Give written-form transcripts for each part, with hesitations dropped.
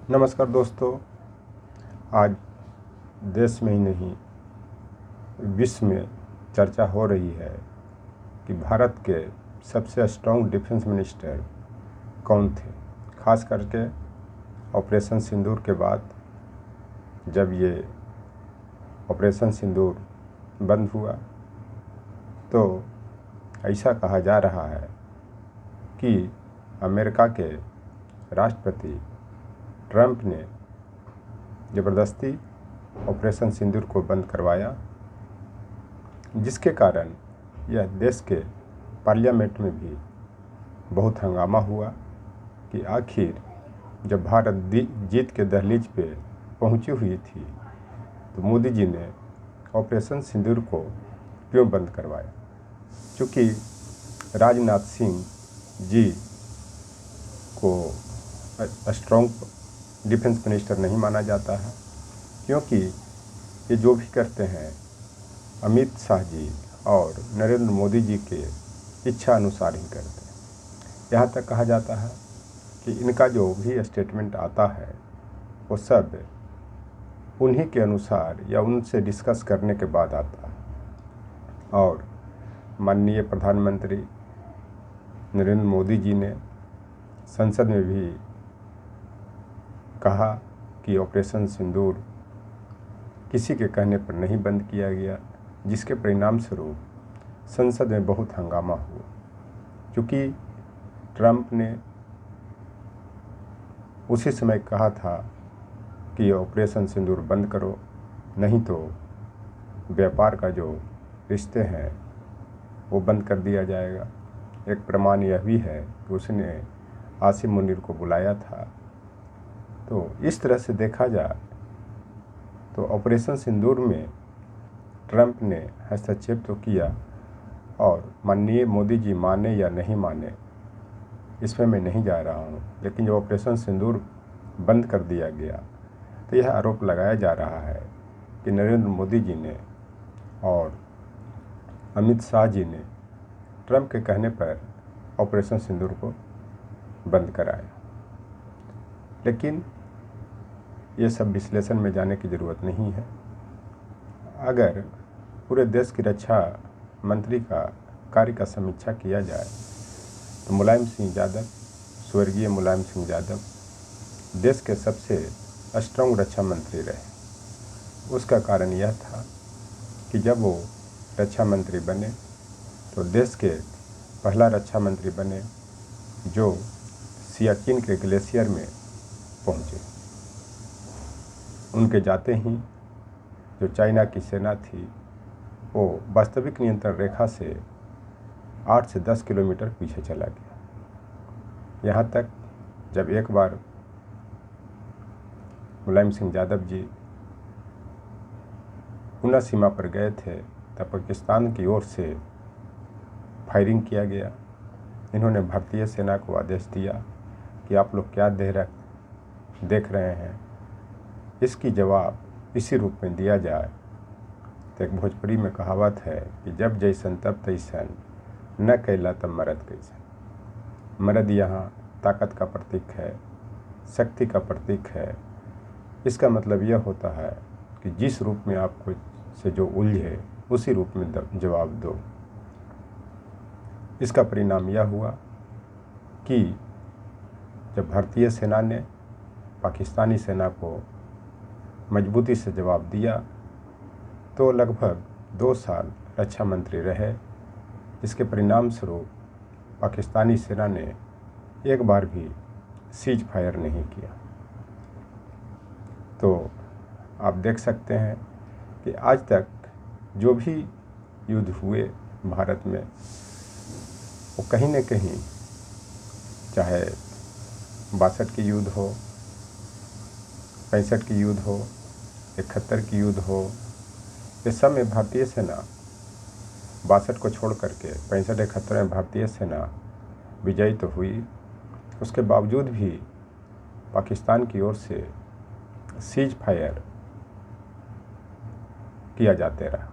नमस्कार दोस्तों। आज देश में ही नहीं विश्व में चर्चा हो रही है कि भारत के सबसे स्ट्रॉन्ग डिफेंस मिनिस्टर कौन थे। खास करके ऑपरेशन सिंदूर के बाद जब ये ऑपरेशन सिंदूर बंद हुआ तो ऐसा कहा जा रहा है कि अमेरिका के राष्ट्रपति ट्रंप ने ज़बरदस्ती ऑपरेशन सिंदूर को बंद करवाया, जिसके कारण यह देश के पार्लियामेंट में भी बहुत हंगामा हुआ कि आखिर जब भारत जीत के दहलीज पे पहुंची हुई थी तो मोदी जी ने ऑपरेशन सिंदूर को क्यों बंद करवाया। चूँकि राजनाथ सिंह जी को स्ट्रॉन्ग डिफेंस मिनिस्टर नहीं माना जाता है, क्योंकि ये जो भी करते हैं अमित शाह जी और नरेंद्र मोदी जी के इच्छा अनुसार ही करते हैं। यहाँ तक कहा जाता है कि इनका जो भी स्टेटमेंट आता है वो सब उन्हीं के अनुसार या उनसे डिस्कस करने के बाद आता है। और माननीय प्रधानमंत्री नरेंद्र मोदी जी ने संसद में भी कहा कि ऑपरेशन सिंदूर किसी के कहने पर नहीं बंद किया गया, जिसके परिणाम स्वरूप संसद में बहुत हंगामा हुआ। क्योंकि ट्रंप ने उसी समय कहा था कि ऑपरेशन सिंदूर बंद करो, नहीं तो व्यापार का जो रिश्ते हैं वो बंद कर दिया जाएगा। एक प्रमाण यह भी है कि उसने आसिम मुनीर को बुलाया था। तो इस तरह से देखा जाए तो ऑपरेशन सिंदूर में ट्रंप ने हस्तक्षेप तो किया, और माननीय मोदी जी माने या नहीं माने इसमें मैं नहीं जा रहा हूँ, लेकिन जब ऑपरेशन सिंदूर बंद कर दिया गया तो यह आरोप लगाया जा रहा है कि नरेंद्र मोदी जी ने और अमित शाह जी ने ट्रंप के कहने पर ऑपरेशन सिंदूर को बंद कराया। लेकिन ये सब विश्लेषण में जाने की ज़रूरत नहीं है। अगर पूरे देश की रक्षा मंत्री का कार्य का समीक्षा किया जाए तो मुलायम सिंह यादव, स्वर्गीय मुलायम सिंह यादव देश के सबसे स्ट्रॉन्ग रक्षा मंत्री रहे। उसका कारण यह था कि जब वो रक्षा मंत्री बने तो देश के पहला रक्षा मंत्री बने जो सियाचिन के ग्लेशियर में पहुँचे। उनके जाते ही जो चाइना की सेना थी वो वास्तविक नियंत्रण रेखा से 8 से 10 किलोमीटर पीछे चला गया। यहाँ तक जब एक बार मुलायम सिंह यादव जी हुना सीमा पर गए थे तब पाकिस्तान की ओर से फायरिंग किया गया। इन्होंने भारतीय सेना को आदेश दिया कि आप लोग क्या देख रहे हैं, इसकी जवाब इसी रूप में दिया जाए। तो एक भोजपुरी में कहावत है कि जब जैसन तब तैसन, न कैला तब मरद कैसन। मरद यहाँ ताकत का प्रतीक है, शक्ति का प्रतीक है। इसका मतलब यह होता है कि जिस रूप में आपको से जो उलझे उसी रूप में जवाब दो। इसका परिणाम यह हुआ कि जब भारतीय सेना ने पाकिस्तानी सेना को मजबूती से जवाब दिया तो लगभग 2 साल रक्षा मंत्री रहे, जिसके परिणाम स्वरूप पाकिस्तानी सेना ने एक बार भी सीज फायर नहीं किया। तो आप देख सकते हैं कि आज तक जो भी युद्ध हुए भारत में वो कहीं न कहीं, चाहे 62 की युद्ध हो, 65 की युद्ध हो, 71 की युद्ध हो, ये सब में भारतीय सेना 62 को छोड़ करके 65-71 में भारतीय सेना विजयी तो हुई। उसके बावजूद भी पाकिस्तान की ओर से सीज फायर किया जाते रहा।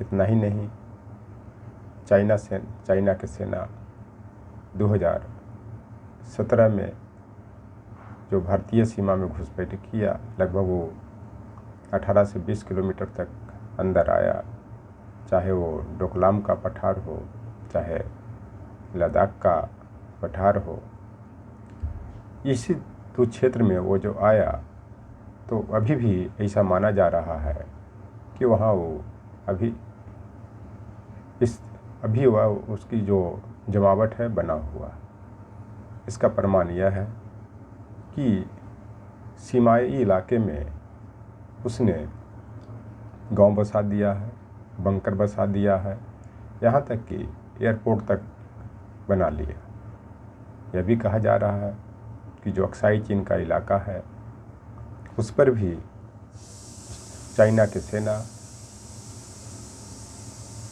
इतना ही नहीं, चाइना की सेना 2017 में जो भारतीय सीमा में घुसपैठ किया, लगभग वो 18 से 20 किलोमीटर तक अंदर आया, चाहे वो डोकलाम का पठार हो, चाहे लद्दाख का पठार हो। इसी तो क्षेत्र में वो जो आया, तो अभी भी ऐसा माना जा रहा है कि वहाँ वो अभी वह उसकी जो जमावट है बना हुआ। इसका प्रमाण यह है कि सीमाई इलाके में उसने गांव बसा दिया है, बंकर बसा दिया है, यहाँ तक कि एयरपोर्ट तक बना लिया। यह भी कहा जा रहा है कि जो अक्साई चीन का इलाका है उस पर भी चाइना की सेना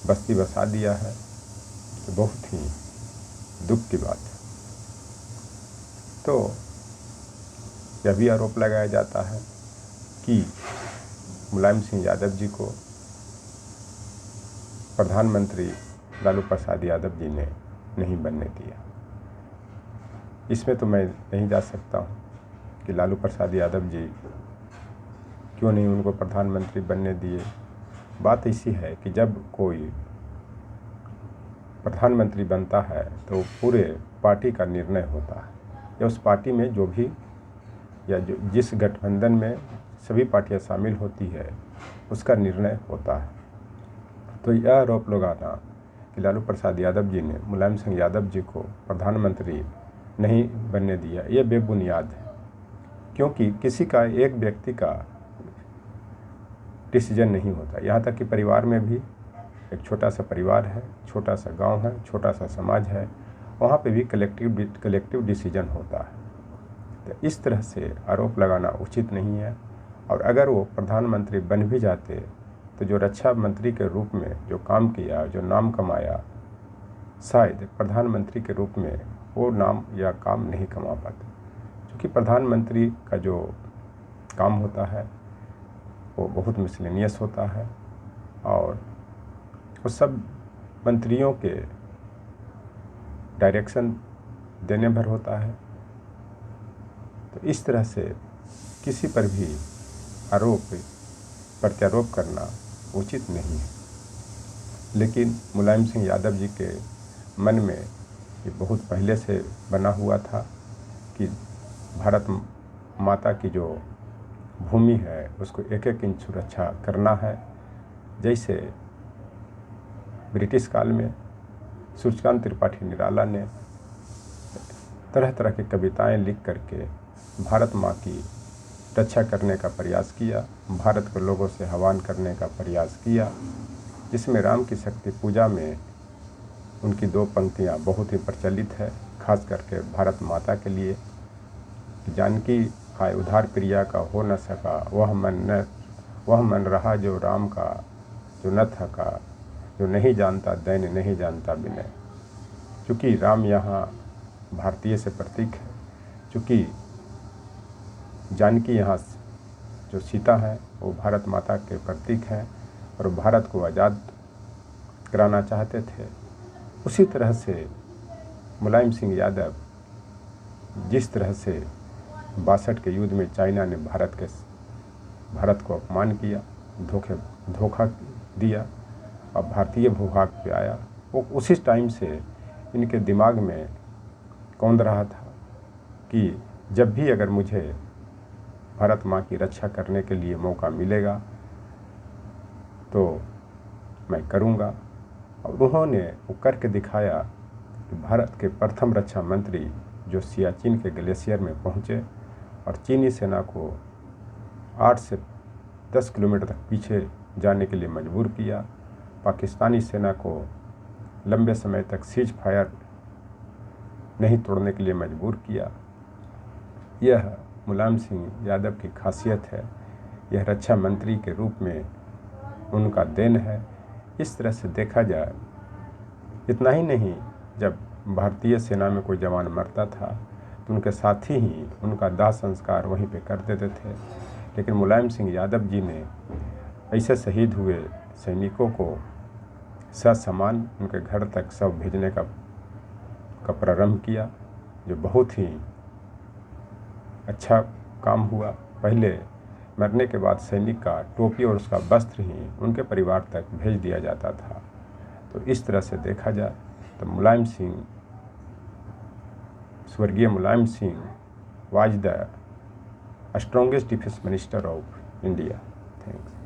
बस्ती बसा दिया है। तो बहुत ही दुख की बात है। तो यह भी आरोप लगाया जाता है कि मुलायम सिंह यादव जी को प्रधानमंत्री लालू प्रसाद यादव जी ने नहीं बनने दिया। इसमें तो मैं नहीं जा सकता हूँ कि लालू प्रसाद यादव जी क्यों नहीं उनको प्रधानमंत्री बनने दिए। बात ऐसी है कि जब कोई प्रधानमंत्री बनता है तो पूरे पार्टी का निर्णय होता है, या उस पार्टी में जो भी या जो जिस गठबंधन में सभी पार्टियां शामिल होती है उसका निर्णय होता है। तो यह आरोप लगाना कि लालू प्रसाद यादव जी ने मुलायम सिंह यादव जी को प्रधानमंत्री नहीं बनने दिया, ये बेबुनियाद है। क्योंकि किसी का एक व्यक्ति का डिसीजन नहीं होता। यहाँ तक कि परिवार में भी एक छोटा सा परिवार है, छोटा सा गांव है, छोटा सा समाज है, वहाँ पे भी कलेक्टिव डिसीजन होता है। तो इस तरह से आरोप लगाना उचित नहीं है। और अगर वो प्रधानमंत्री बन भी जाते तो जो रक्षा मंत्री के रूप में जो काम किया, जो नाम कमाया, शायद प्रधानमंत्री के रूप में वो नाम या काम नहीं कमा पाते। क्योंकि प्रधानमंत्री का जो काम होता है वो बहुत मिसलेनियस होता है और वो सब मंत्रियों के डायरेक्शन देने भर होता है। तो इस तरह से किसी पर भी आरोप प्रत्यारोप करना उचित नहीं है। लेकिन मुलायम सिंह यादव जी के मन में ये बहुत पहले से बना हुआ था कि भारत माता की जो भूमि है उसको एक एक इंच सुरक्षा करना है। जैसे ब्रिटिश काल में सूर्यकांत त्रिपाठी निराला ने तरह तरह की कविताएं लिख करके भारत माँ की रक्षा करने का प्रयास किया, भारत के लोगों से आह्वान करने का प्रयास किया, जिसमें राम की शक्ति पूजा में उनकी 2 पंक्तियाँ बहुत ही प्रचलित है, खास करके भारत माता के लिए। जानकी हाय उधार प्रिया का हो न सका, वह मन रहा जो राम का, जो न थका, जो नहीं जानता दैन नहीं जानता विनय। चूँकि राम यहाँ भारतीय से प्रतीक है, चूँकि जानकी यहाँ जो सीता है वो भारत माता के प्रतीक हैं और भारत को आज़ाद कराना चाहते थे। उसी तरह से मुलायम सिंह यादव जिस तरह से 62 के युद्ध में चाइना ने भारत को अपमान किया, धोखा दिया और भारतीय भूभाग पे आया, वो उसी टाइम से इनके दिमाग में कौंध रहा था कि जब भी अगर मुझे भारत माँ की रक्षा करने के लिए मौका मिलेगा तो मैं करूँगा। और उन्होंने वो करके दिखाया कि भारत के प्रथम रक्षा मंत्री जो सियाचिन के ग्लेशियर में पहुँचे और चीनी सेना को 8 से 10 किलोमीटर तक पीछे जाने के लिए मजबूर किया, पाकिस्तानी सेना को लंबे समय तक सीज फायर नहीं तोड़ने के लिए मजबूर किया। यह मुलायम सिंह यादव की खासियत है, यह रक्षा मंत्री के रूप में उनका देन है। इस तरह से देखा जाए, इतना ही नहीं, जब भारतीय सेना में कोई जवान मरता था तो उनके साथी ही उनका दाह संस्कार वहीं पे कर देते थे। लेकिन मुलायम सिंह यादव जी ने ऐसे शहीद हुए सैनिकों को ससम्मान उनके घर तक सब भेजने का प्रारंभ किया, जो बहुत ही अच्छा काम हुआ। पहले मरने के बाद सैनिक का टोपी और उसका वस्त्र ही उनके परिवार तक भेज दिया जाता था। तो इस तरह से देखा जाए तो मुलायम सिंह, स्वर्गीय Mulayam Singh was the strongest defence minister of India. Thanks.